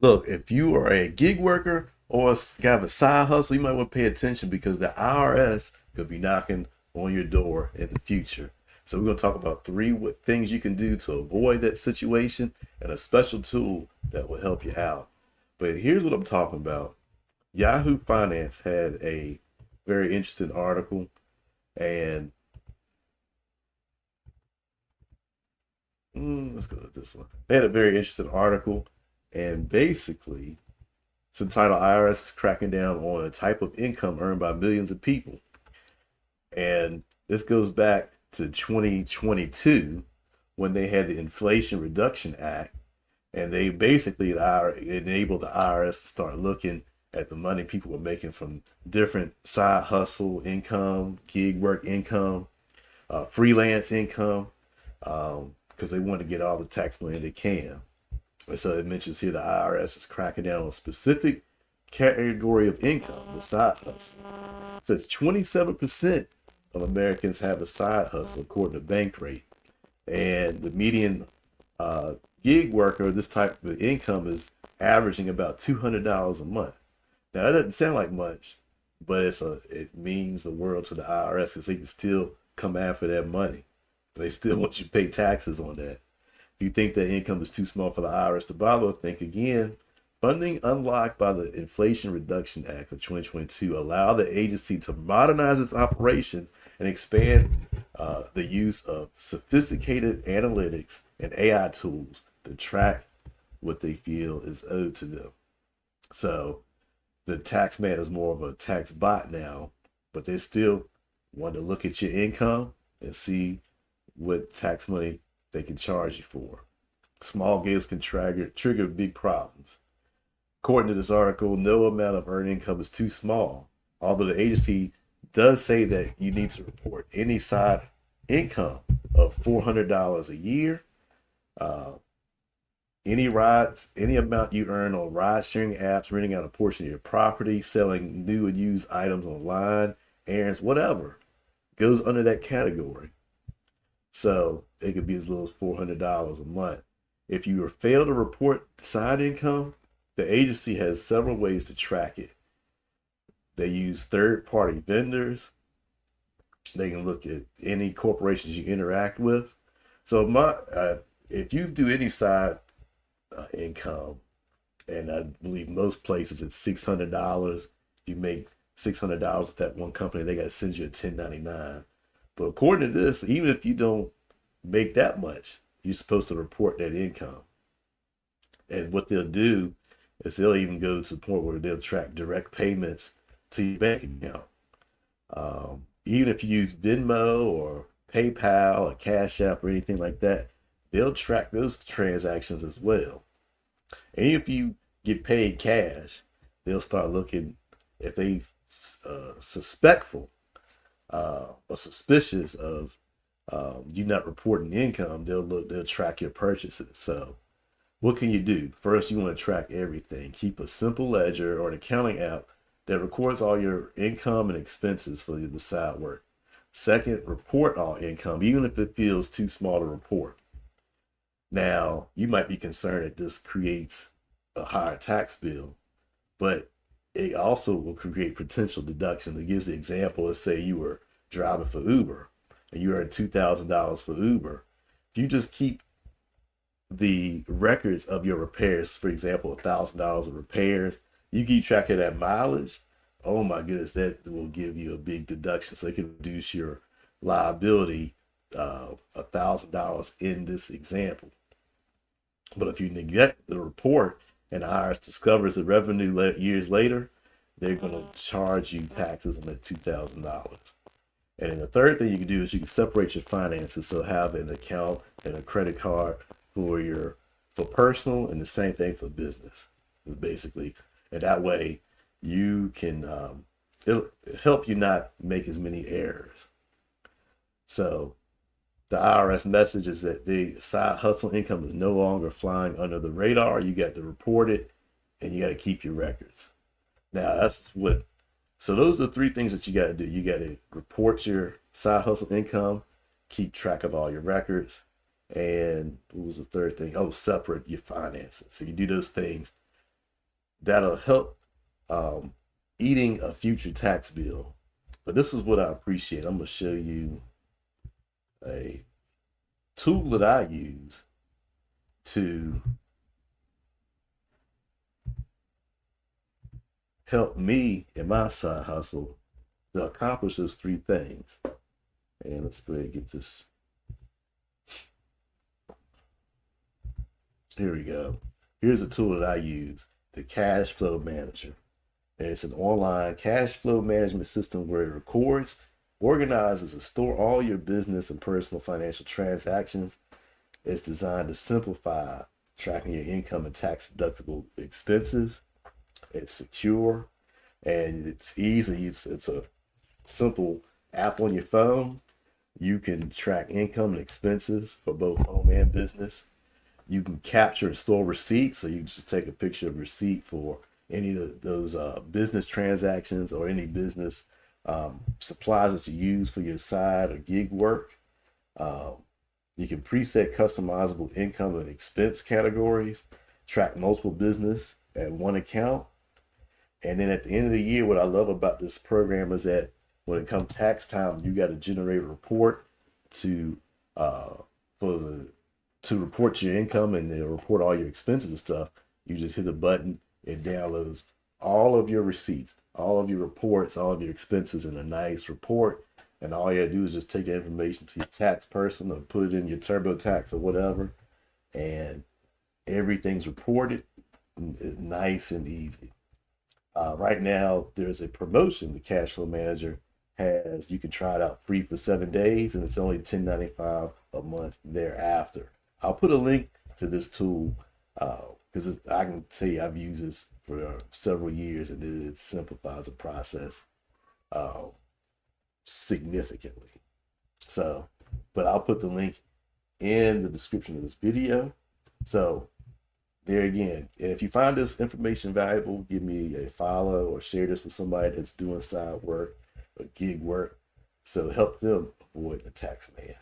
Look, if you are a gig worker or have a side hustle, you might want to pay attention because the IRS could be knocking on your door in the future. So we're going to talk about three things you can do to avoid that situation and a special tool that will help you out. But here's what I'm talking about. Yahoo Finance had a very interesting article, and let's go to this one. They had a very interesting article, and basically, it's entitled IRS is cracking down on a type of income earned by millions of people. And this goes back to 2022 when they had the Inflation Reduction Act, and they basically enabled the IRS to start looking at the money people were making from different side hustle income, gig work income, freelance income, because they want to get all the tax money they can. And so it mentions here the IRS is cracking down on a specific category of income, the side hustle. It says 27% of Americans have a side hustle, according to Bankrate. And the median gig worker, this type of income is averaging about $200 a month. Now, that doesn't sound like much, but it means the world to the IRS because they can still come after that money. They still want you to pay taxes on that. If you think that income is too small for the IRS to bother, think again. Funding unlocked by the Inflation Reduction Act of 2022 allowed the agency to modernize its operations and expand the use of sophisticated analytics and AI tools to track what they feel is owed to them. So the tax man is more of a tax bot now, but they still want to look at your income and see what tax money they can charge you for. Small gigs can trigger big problems. According to this article, no amount of earned income is too small, although the agency does say that you need to report any side income of $400 a year, uh, any amount you earn on ride sharing apps, renting out a portion of your property, selling new and used items online, errands, whatever goes under that category. So it could be as little as $400 a month. If you fail to report side income, the agency has several ways to track it. They use third-party vendors. They can look at any corporations you interact with. So if you do any side income, and I believe most places it's $600. If you make $600 with that one company, they got to send you a 1099. But according to this, even if you don't make that much, you're supposed to report that income. And what they'll do is they'll even go to the point where they'll track direct payments to your bank account. Even if you use Venmo or PayPal or Cash App or anything like that, they'll track those transactions as well. And if you get paid cash, they'll start looking if they suspectful or suspicious of you not reporting income. They'll track your purchases. So what can you do? First, you want to track everything. Keep a simple ledger or an accounting app that records all your income and expenses for the side work. Second, report all income, even if it feels too small to report. Now, you might be concerned that this creates a higher tax bill, but it also will create potential deductions. It gives the example, let's say you were driving for Uber and you earned $2,000 for Uber. If you just keep the records of your repairs, for example, $1,000 of repairs, you keep track of that mileage. Oh my goodness, that will give you a big deduction. So it can reduce your liability $1,000 in this example. But if you neglect the report and the IRS discovers the revenue years later, they're going to charge you taxes on that $2,000. And then the third thing you can do is you can separate your finances. So have an account and a credit card for personal and the same thing for business, basically. And that way you can it'll help you not make as many errors. So the IRS message is that the side hustle income is no longer flying under the radar. You got to report it and you got to keep your records. Now so those are the three things that you got to do. You got to report your side hustle income, keep track of all your records, and what was the third thing? Oh, separate your finances. So you do those things, that'll help eating a future tax bill. But this is what I appreciate. I'm going to show you a tool that I use to help me in my side hustle to accomplish those three things. And let's go ahead and get this. Here we go. Here's a tool that I use, the Cash Flow Manager. And it's an online cash flow management system where it records, organizes, and stores all your business and personal financial transactions. It's designed to simplify tracking your income and tax deductible expenses. It's secure and it's easy. It's a simple app on your phone. You can track income and expenses for both home and business. You can capture and store receipts. So you just take a picture of receipt for any of those business transactions or any business supplies that you use for your side or gig work. You can preset customizable income and expense categories, track multiple business at one account. And then at the end of the year, what I love about this program is that when it comes tax time, you got to generate a report to to report your income and then report all your expenses and stuff. You just hit a button, it downloads all of your receipts, all of your reports, all of your expenses in a nice report. And all you gotta do is just take the information to your tax person or put it in your TurboTax or whatever, and everything's reported. It's nice and easy. Right now, there's a promotion the Cash Flow Manager has. You can try it out free for 7 days, and it's only $10.95 a month thereafter. I'll put a link to this tool because I can tell you I've used this for several years, and it simplifies the process uh, significantly. So, but I'll put the link in the description of this video. So there again, if you find this information valuable, give me a follow or share this with somebody that's doing side work or gig work, so help them avoid the tax man.